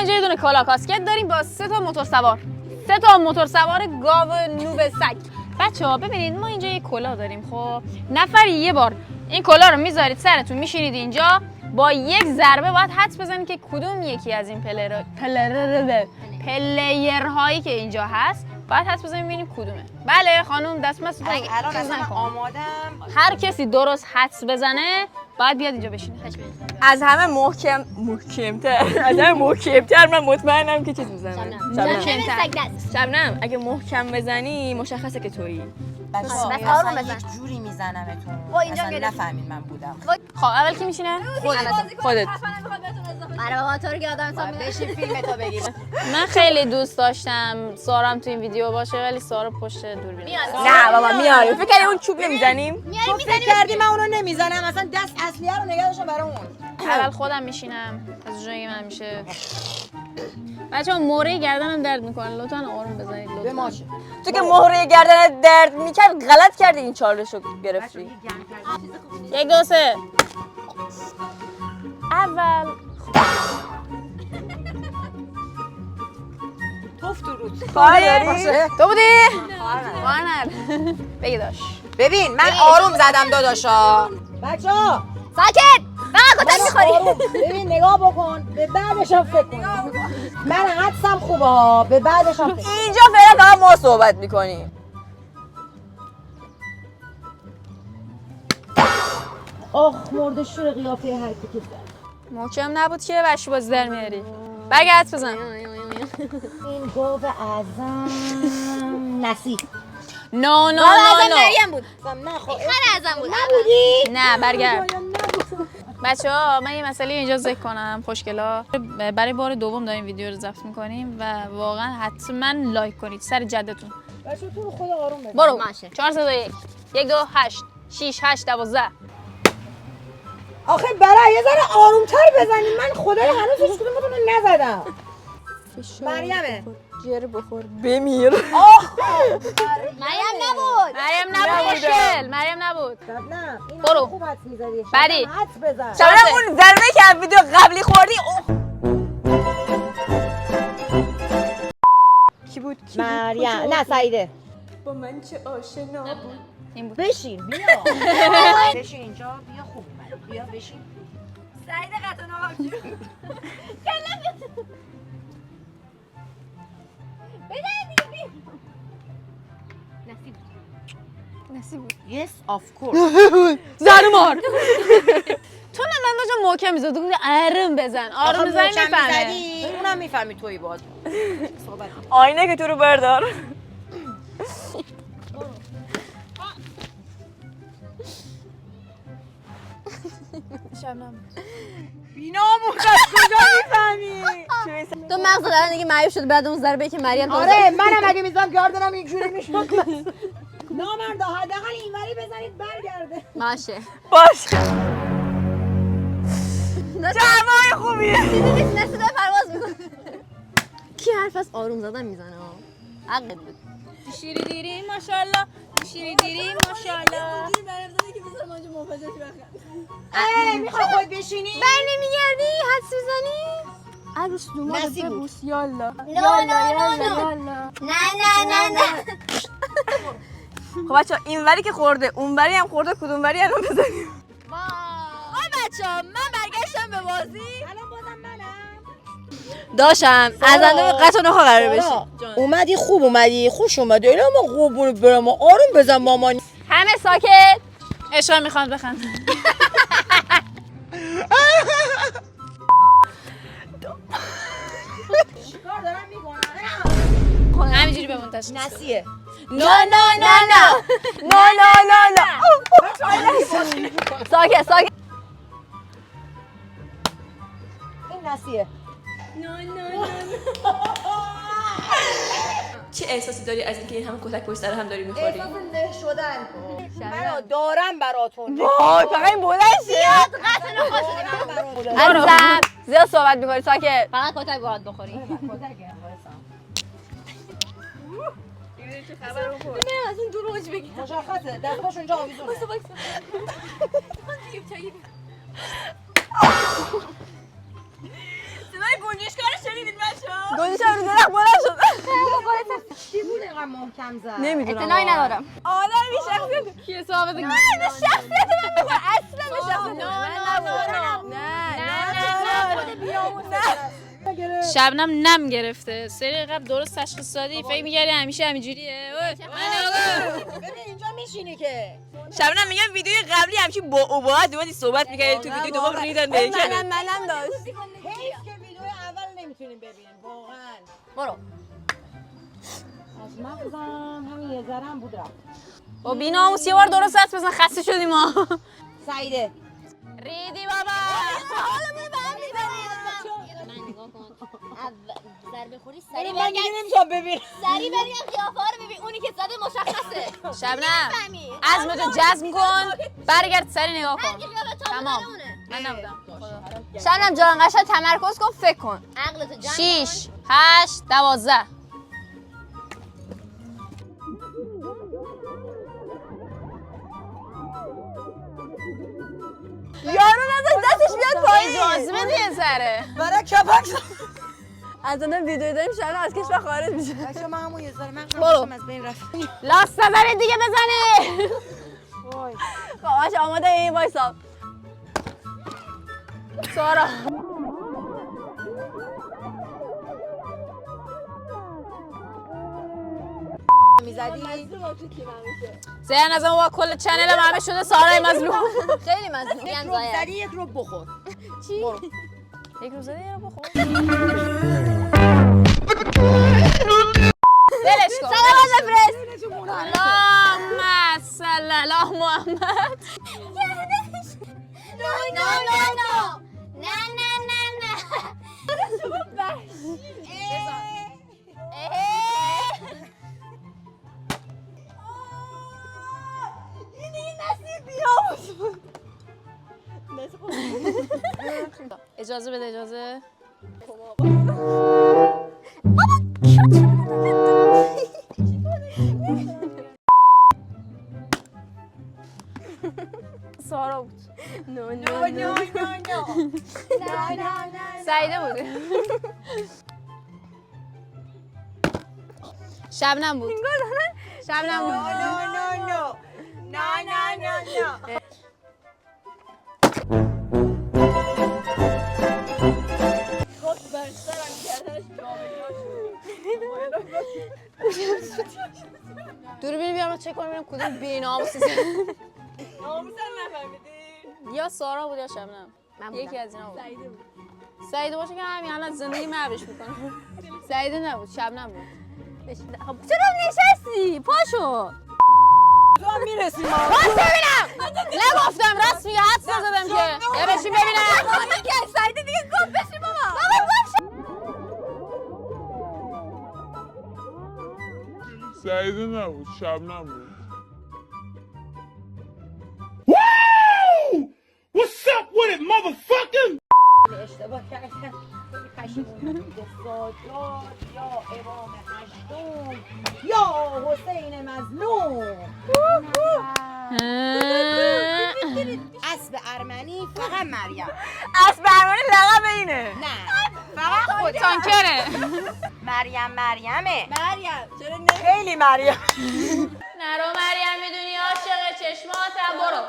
اینجا یه دونه کالا کاسکت داریم با 3 تا موتور سوار. 3 تا موتور سوار گاو نوب سگ. بچه‌ها ببینید ما اینجا یه کلاه داریم. خب نفر یه بار این کلاه رو میذارید سرتون میشینید اینجا با یک ضربه باید حدس بزنید که کدوم یکی از این پلیرهایی که اینجا هست باید حدس بزنید ببینید کدومه. بله خانم دست مسعود الان اصلا آمادم. هر کسی درست حدس بزنه باید بیاد اینجا بشینه. از همه محکم‌تر من مطمئنم که چیز میزنم. شبنم اگه محکم بزنی مشخصه که تویی. بس آروم بزن. یک جوری میزنمتون اینجا اصلا نفهمید من بودم. خب اول کی میشینه؟ خودت. آره بابا تو رو که آدم حساب بشین فیلمتو بگیر. من خیلی دوست داشتم سارم تو این ویدیو باشه ولی سارا پشت دوربین. نه بابا میاریم. فکر کردی اون چوب نمیزنیم؟ تو فکر کردی من اونو نمیزنم اصلا دست اصلیه رو نگه داشتم برای اون. اول خودم میشینم از جایی من میشه. بچه‌ها مهره گردنم درد میکنه لطفاً آروم بزنید لطفاً. به ماشه. تو که مهره گردنت درد میکرد غلط کردی این چالشو گرفتی. 1 2 3 اول توف تو رود. تو بودی؟ خواهر بگی داشت. ببین من آروم زدم داداشا. بچه‌ها ساکت فقط کتک میخوری. ببین نگاه بکن به بعدش هم فکر کن. من حدسم خوبه ها به بعدش هم فکر کن. اینجا فعلا فقط ما صحبت میکنیم. آخ مرده شور قیافه هر کی که محکم نبود که وحشی بازی در میاری. بگرد بزن. این گاو اعظم نصیب. نو نو نو نو. مریم بود. نه خب خیلی ازم بود. نبودی؟ نه برگرد. بچه‌ها من یه مسئله اینجا ذکر کنم خوشگلا. برای بار دوم داریم ویدیو رو ضبط می‌کنیم و واقعا حتما لایک کنید سر جدتون. بچه‌ها تو رو خدا آروم بزن. برو. ماشه. 4 3 2 1 1 2 8 6 8 12. آخه برای یه ذره آرومتر بزنید من خدای هنوز هیچ کدومتون رو نزدم. مریمه. جر بخور بمیر. مریم نبود. مریم نبود خوشگل. مریم نبود. نه این برو. خوب حدس می‌زدی. بعدی. حدس بزن. شما اون ضربه که از ویدیو قبلی خوردی کی بود؟ مریم نه سعیده. با من چه آشنا بود. این بود. بشین بیا. بشین اینجا بیا خوب اومد. بیا بشین. سعید قطعا نصیب بود. Yes of course. زنو مار. تو نه من داشتم محکم می‌زدم گفتم آروم بزن. آروم بزن میفهمه. اونم میفهمی تویی باز. صحبت. آینه که تو رو بردار. بینامون از کجا میفهمی؟ تو مغز دارن دیگه معیوب شد بعد اون ضربه که مریم آره منم اگه میزدم گردنم اینجوری میشد. نامردا حداقل اینوری بزنید برگرده. ماشه. باش. جوای خوبیه. نصف پرواز میکنه. کی حرف از آروم زدن میزنه ها؟ عقل بود. شیری دیری ماشاءالله. شیری دیری ماشاءالله. میخوای خود بشینی؟ بر نمیگردی حدس بزنی؟ عروس دومات نصیب بود. ببوس یالا. نه. خب بچه‌ها اینوری که خورده اونوری هم خورده کدوموری الان بزنیم. آی بچه‌ها من برگشتم به بازی. الان بازم منم. داشتم از اندام قطع و نخوا قرار بشی. اومدی خوب اومدی خوش اومدی. اینا ما قربون برم آروم بزن مامان. همه ساکت. عشقا میخواد بخند. چیکار دارم میکنم؟ همینجوری به منتشر. نسیه. نه. ساکت. این نسیه. چه احساسی داری از اینکه این همه کتک پشت سر هم داری می‌خوری؟ احساس نه شدن. منو دارم براتون. وای فقط این بلند شه. عزیزم زیاد صحبت می‌کنی ساکت. فقط کتک باید بخوری. از اون دور اوج بگی. مشخصه دستاش اونجا آویزونه. صدای گنجشکار شنیدید گوشش رو درخت بلند شد. چی بود اینقدر محکم زد؟ نمیدونم. اطلاعی ندارم. آدمی شخصیت کی ثابت نه شخصیت من بگو اصلا به شخصیت من نبودم. نه شبنم نم گرفته. سری قبل درست تشخیص دادی فکر می‌کردی همیشه همینجوریه. من ببین اینجا میشینی که شبنم میگم ویدیوی قبلی همچین با ابهت اومدی صحبت می‌کردی تو ویدیو دوم ریدن به کنه. منم داشت. حیف که ویدیو اول نمیتونیم ببینیم واقعا. برو. از مغزم همین یه ذرم بود رفت. با بی‌ناموس یه بار درست حدس بزن خسته شدیم ما. سعیده ریدی بابا. من نگاه کن. ضربه خوری سری من دیگه نمیتونم ببینم. سری بریم قیافه رو ببین اونی که زده مشخصه. شبنم عزمتو جزم کن برگرد سری نگاه کن. تمام. من نبودم. شبنم جان قشنگ تمرکز کن فکر کن. عقلتو جمع 6 8 12 یارو نذاش دستش بیاد پایین. اجازه بده یه ذره. برای کپک از اون ویدیو داریم شبنم از کشور خارج میشه. بچه من همون یه ذره من برو. از بین رفت. لاست نزنید دیگه بزنی. وای خب باشه آماده این وایسا. سارا میزدی؟ زیان از اون کل چنل همه شده سارای مظلوم. خیلی مزه. یک رو زدی یک رو بخور. یک روزه دیگه رو بخور. ولش کن. سلام بفرست. اللهم صل علی محمد. اجازه بده اجازه. سارا بود. سعیده بود. شبنم بود. شبنم بود. دوربین بیارم چک کنم ببینم کدوم بی‌ناموسی زد. یا سارا بود یا شبنم. یکی از اینا بود. سعیده باشه که همین الان زندگی معبش میکنه. سعیده نبود شبنم بود. خب چرا نشستی؟ پاشو. تو هم میرسی ما. باز ببینم. نگفتم راست میگه حدس نزدم که. یا بشین ببینم. سعیده دیگه گفت بشین بابا. سعیده نبود شبنم بود. What's up with it, motherfucker? اشتباه کردم. پشیمون ساجاد یا امام هشتم یا حسین مظلوم. اسب ارمنی فقط مریم. اسب ارمنی لقب اینه. نه فقط خود تانکره. مریمه. چرا خیلی مریم. نرو مریم میدونی عاشق چشماتم برو.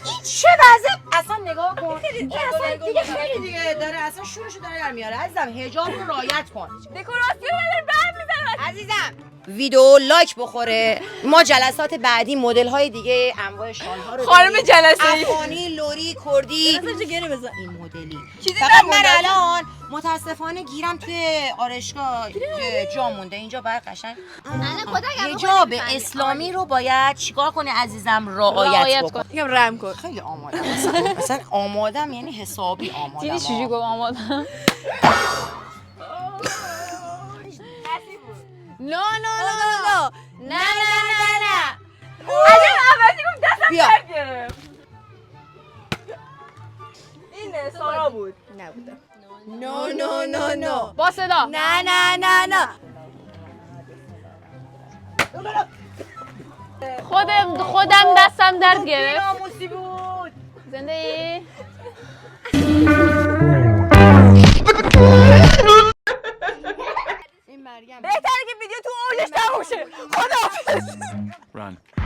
این چه وضع؟ اصلا نگاه کن. این اصلا دیگه خیلی دیگه داره اصلا شورشو داره در میاره. عزیزم حجاب رو رعایت کن. دکوراسیون رو بعد میزنم. عزیزم ویدیو لایک بخوره. ما جلسات بعدی مدل های دیگه انواع شال ها رو خانم جلسه‌ای. افغانی، لری، کردی چه گره بزن. این مدلی. چیزی فقط من نمونده. الان متاسفانه گیرم توی آرشگاه جا مونده. اینجا باید قشنگ حجاب اسلامی رو باید چیکار کنه عزیزم رعایت بکن. میگم رم کن. خیلی آمادم اصلا آمادم یعنی حسابی آمادم. دیدی چجوری گفت آمادم؟ نه نه عجب عوضی گفت دستم بیا. درد گرفت. اینه سارا بود. نبودم. نو. با صدا. نه. خودم دستم درد گرفت. ناموسی بود. زنده ای؟ مریم بهتره که ویدیو تو اوجش تموم شه. خداحافظ. Run.